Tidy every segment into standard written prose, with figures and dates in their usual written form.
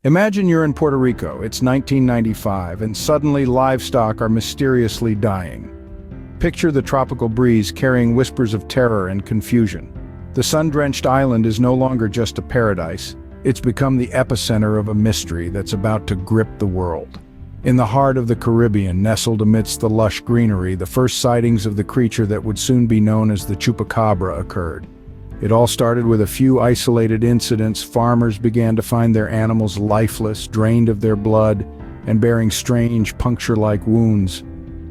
Imagine you're in Puerto Rico, it's 1995, and suddenly livestock are mysteriously dying. Picture the tropical breeze carrying whispers of terror and confusion. The sun-drenched island is no longer just a paradise, it's become the epicenter of a mystery that's about to grip the world. In the heart of the Caribbean, nestled amidst the lush greenery, the first sightings of the creature that would soon be known as the Chupacabra occurred. It all started with a few isolated incidents. Farmers began to find their animals lifeless, drained of their blood, and bearing strange, puncture-like wounds.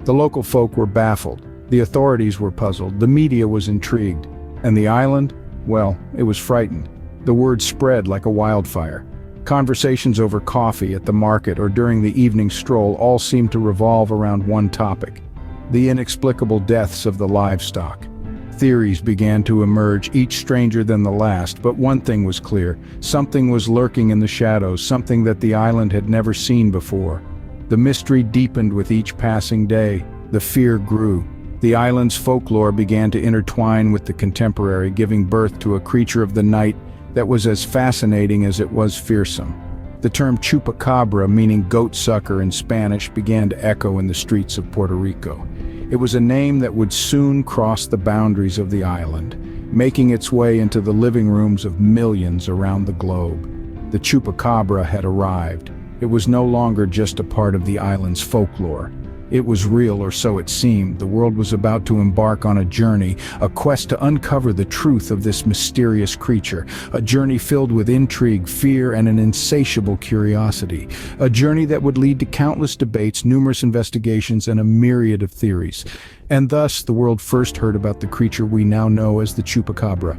The local folk were baffled, the authorities were puzzled, the media was intrigued, and the island, well, it was frightened. The word spread like a wildfire. Conversations over coffee, at the market, or during the evening stroll all seemed to revolve around one topic: the inexplicable deaths of the livestock. Theories began to emerge, each stranger than the last, but one thing was clear: something was lurking in the shadows, something that the island had never seen before. The mystery deepened with each passing day. The fear grew. The island's folklore began to intertwine with the contemporary, giving birth to a creature of the night that was as fascinating as it was fearsome. The term Chupacabra, meaning goat sucker in Spanish, began to echo in the streets of Puerto Rico. It was a name that would soon cross the boundaries of the island, making its way into the living rooms of millions around the globe. The Chupacabra had arrived. It was no longer just a part of the island's folklore. It was real, or so it seemed. The world was about to embark on a journey, a quest to uncover the truth of this mysterious creature, a journey filled with intrigue, fear, and an insatiable curiosity, a journey that would lead to countless debates, numerous investigations, and a myriad of theories. And thus, the world first heard about the creature we now know as the Chupacabra.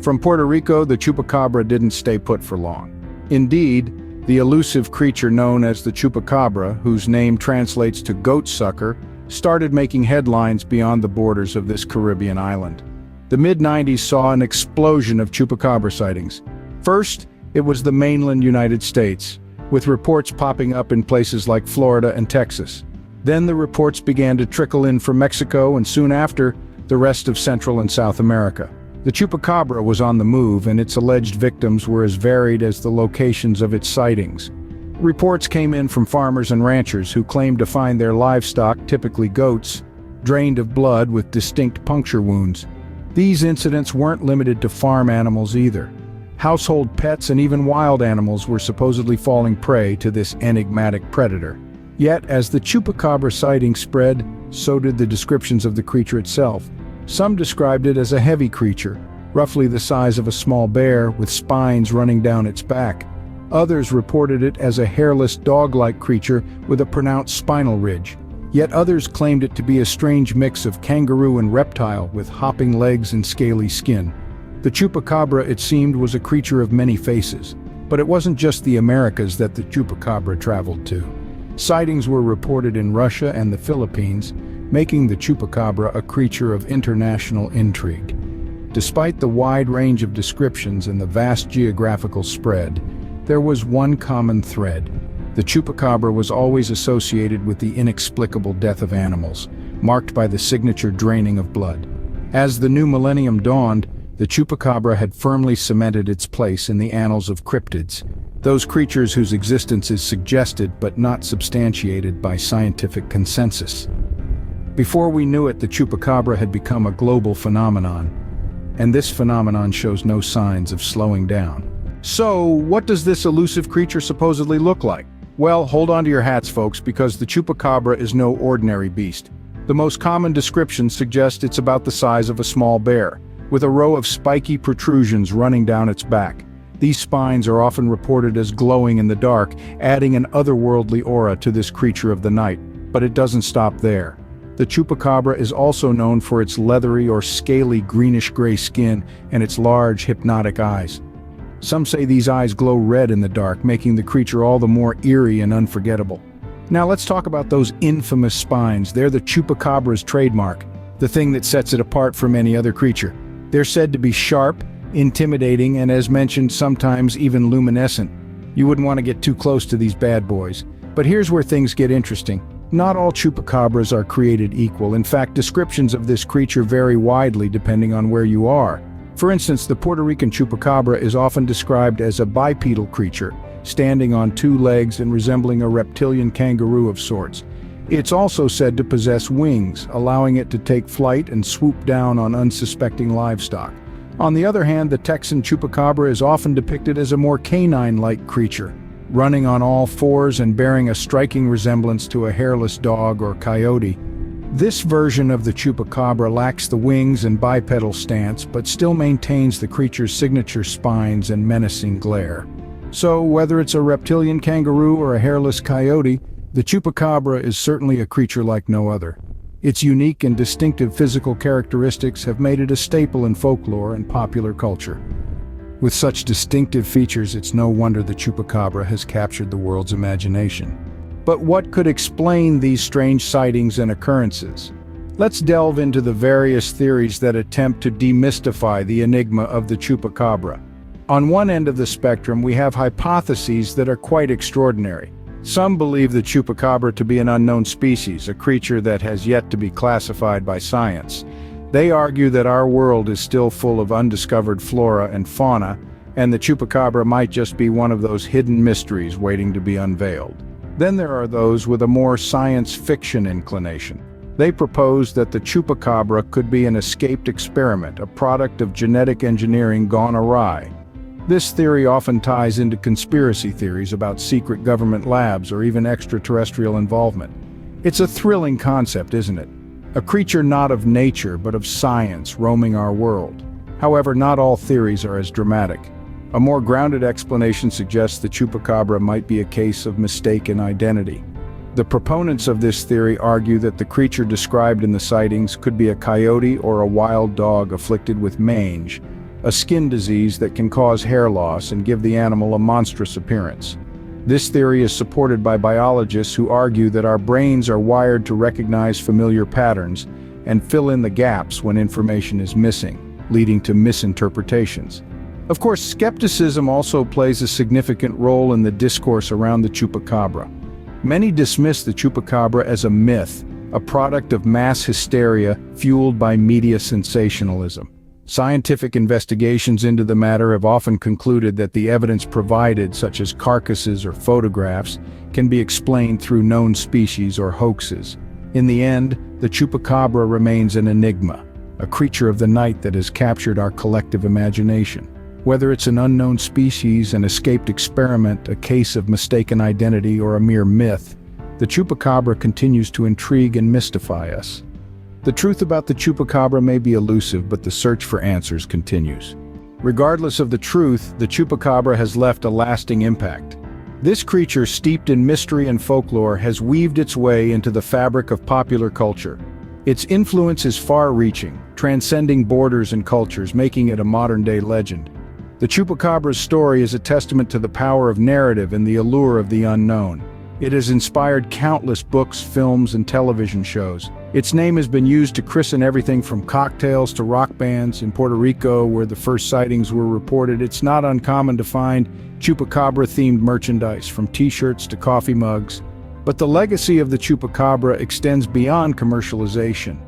From Puerto Rico, the Chupacabra didn't stay put for long. Indeed, the elusive creature known as the Chupacabra, whose name translates to goat sucker, started making headlines beyond the borders of this Caribbean island. The mid-90s saw an explosion of Chupacabra sightings. First, it was the mainland United States, with reports popping up in places like Florida and Texas. Then the reports began to trickle in from Mexico, and soon after, the rest of Central and South America. The Chupacabra was on the move, and its alleged victims were as varied as the locations of its sightings. Reports came in from farmers and ranchers who claimed to find their livestock, typically goats, drained of blood with distinct puncture wounds. These incidents weren't limited to farm animals either. Household pets and even wild animals were supposedly falling prey to this enigmatic predator. Yet, as the Chupacabra sighting spread, so did the descriptions of the creature itself. Some described it as a heavy creature, roughly the size of a small bear, with spines running down its back. Others reported it as a hairless dog-like creature with a pronounced spinal ridge. Yet others claimed it to be a strange mix of kangaroo and reptile, with hopping legs and scaly skin. The Chupacabra, it seemed, was a creature of many faces. But it wasn't just the Americas that the Chupacabra traveled to. Sightings were reported in Russia and the Philippines, making the Chupacabra a creature of international intrigue. Despite the wide range of descriptions and the vast geographical spread, there was one common thread. The Chupacabra was always associated with the inexplicable death of animals, marked by the signature draining of blood. As the new millennium dawned, the Chupacabra had firmly cemented its place in the annals of cryptids, those creatures whose existence is suggested but not substantiated by scientific consensus. Before we knew it, the Chupacabra had become a global phenomenon, and this phenomenon shows no signs of slowing down. So, what does this elusive creature supposedly look like? Well, hold on to your hats, folks, because the Chupacabra is no ordinary beast. The most common descriptions suggest it's about the size of a small bear, with a row of spiky protrusions running down its back. These spines are often reported as glowing in the dark, adding an otherworldly aura to this creature of the night. But it doesn't stop there. The Chupacabra is also known for its leathery or scaly greenish-gray skin and its large, hypnotic eyes. Some say these eyes glow red in the dark, making the creature all the more eerie and unforgettable. Now let's talk about those infamous spines. They're the Chupacabra's trademark, the thing that sets it apart from any other creature. They're said to be sharp, intimidating, and as mentioned, sometimes even luminescent. You wouldn't want to get too close to these bad boys. But here's where things get interesting. Not all Chupacabras are created equal. In fact, descriptions of this creature vary widely depending on where you are. For instance, the Puerto Rican Chupacabra is often described as a bipedal creature, standing on two legs and resembling a reptilian kangaroo of sorts. It's also said to possess wings, allowing it to take flight and swoop down on unsuspecting livestock. On the other hand, the Texan Chupacabra is often depicted as a more canine-like creature, running on all fours and bearing a striking resemblance to a hairless dog or coyote. This version of the Chupacabra lacks the wings and bipedal stance, but still maintains the creature's signature spines and menacing glare. So, whether it's a reptilian kangaroo or a hairless coyote, the Chupacabra is certainly a creature like no other. Its unique and distinctive physical characteristics have made it a staple in folklore and popular culture. With such distinctive features, it's no wonder the Chupacabra has captured the world's imagination. But what could explain these strange sightings and occurrences? Let's delve into the various theories that attempt to demystify the enigma of the Chupacabra. On one end of the spectrum, we have hypotheses that are quite extraordinary. Some believe the Chupacabra to be an unknown species, a creature that has yet to be classified by science. They argue that our world is still full of undiscovered flora and fauna, and the Chupacabra might just be one of those hidden mysteries waiting to be unveiled. Then there are those with a more science fiction inclination. They propose that the Chupacabra could be an escaped experiment, a product of genetic engineering gone awry. This theory often ties into conspiracy theories about secret government labs or even extraterrestrial involvement. It's a thrilling concept, isn't it? A creature not of nature but of science roaming our world. However, not all theories are as dramatic. A more grounded explanation suggests the Chupacabra might be a case of mistaken identity. The proponents of this theory argue that the creature described in the sightings could be a coyote or a wild dog afflicted with mange, a skin disease that can cause hair loss and give the animal a monstrous appearance. This theory is supported by biologists who argue that our brains are wired to recognize familiar patterns and fill in the gaps when information is missing, leading to misinterpretations. Of course, skepticism also plays a significant role in the discourse around the Chupacabra. Many dismiss the Chupacabra as a myth, a product of mass hysteria fueled by media sensationalism. Scientific investigations into the matter have often concluded that the evidence provided, such as carcasses or photographs, can be explained through known species or hoaxes. In the end, the Chupacabra remains an enigma, a creature of the night that has captured our collective imagination. Whether it's an unknown species, an escaped experiment, a case of mistaken identity, or a mere myth, the Chupacabra continues to intrigue and mystify us. The truth about the Chupacabra may be elusive, but the search for answers continues. Regardless of the truth, the Chupacabra has left a lasting impact. This creature, steeped in mystery and folklore, has weaved its way into the fabric of popular culture. Its influence is far-reaching, transcending borders and cultures, making it a modern-day legend. The Chupacabra's story is a testament to the power of narrative and the allure of the unknown. It has inspired countless books, films, and television shows. Its name has been used to christen everything from cocktails to rock bands. In Puerto Rico, where the first sightings were reported, it's not uncommon to find Chupacabra-themed merchandise, from t-shirts to coffee mugs. But the legacy of the Chupacabra extends beyond commercialization.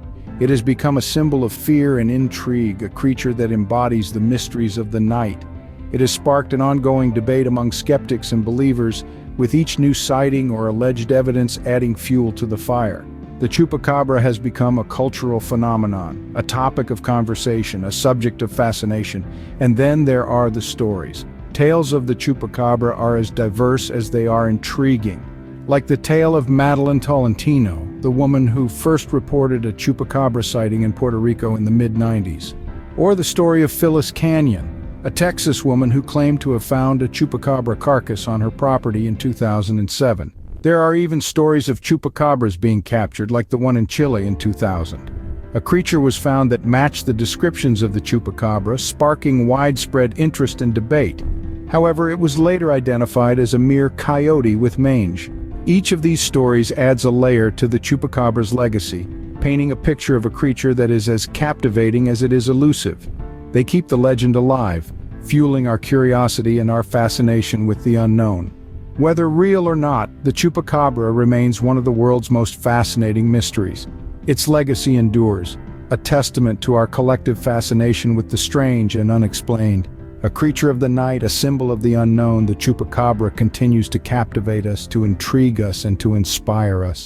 It has become a symbol of fear and intrigue, a creature that embodies the mysteries of the night. It has sparked an ongoing debate among skeptics and believers, with each new sighting or alleged evidence adding fuel to the fire. The Chupacabra has become a cultural phenomenon, a topic of conversation, a subject of fascination. And then there are the stories. Tales of the Chupacabra are as diverse as they are intriguing. Like the tale of Madeline Tolentino, the woman who first reported a Chupacabra sighting in Puerto Rico in the mid-90s. Or the story of Phyllis Canyon, a Texas woman who claimed to have found a Chupacabra carcass on her property in 2007. There are even stories of Chupacabras being captured, like the one in Chile in 2000. A creature was found that matched the descriptions of the Chupacabra, sparking widespread interest and debate. However, it was later identified as a mere coyote with mange. Each of these stories adds a layer to the Chupacabra's legacy, painting a picture of a creature that is as captivating as it is elusive. They keep the legend alive, fueling our curiosity and our fascination with the unknown. Whether real or not, the Chupacabra remains one of the world's most fascinating mysteries. Its legacy endures, a testament to our collective fascination with the strange and unexplained. A creature of the night, a symbol of the unknown, the Chupacabra continues to captivate us, to intrigue us, and to inspire us.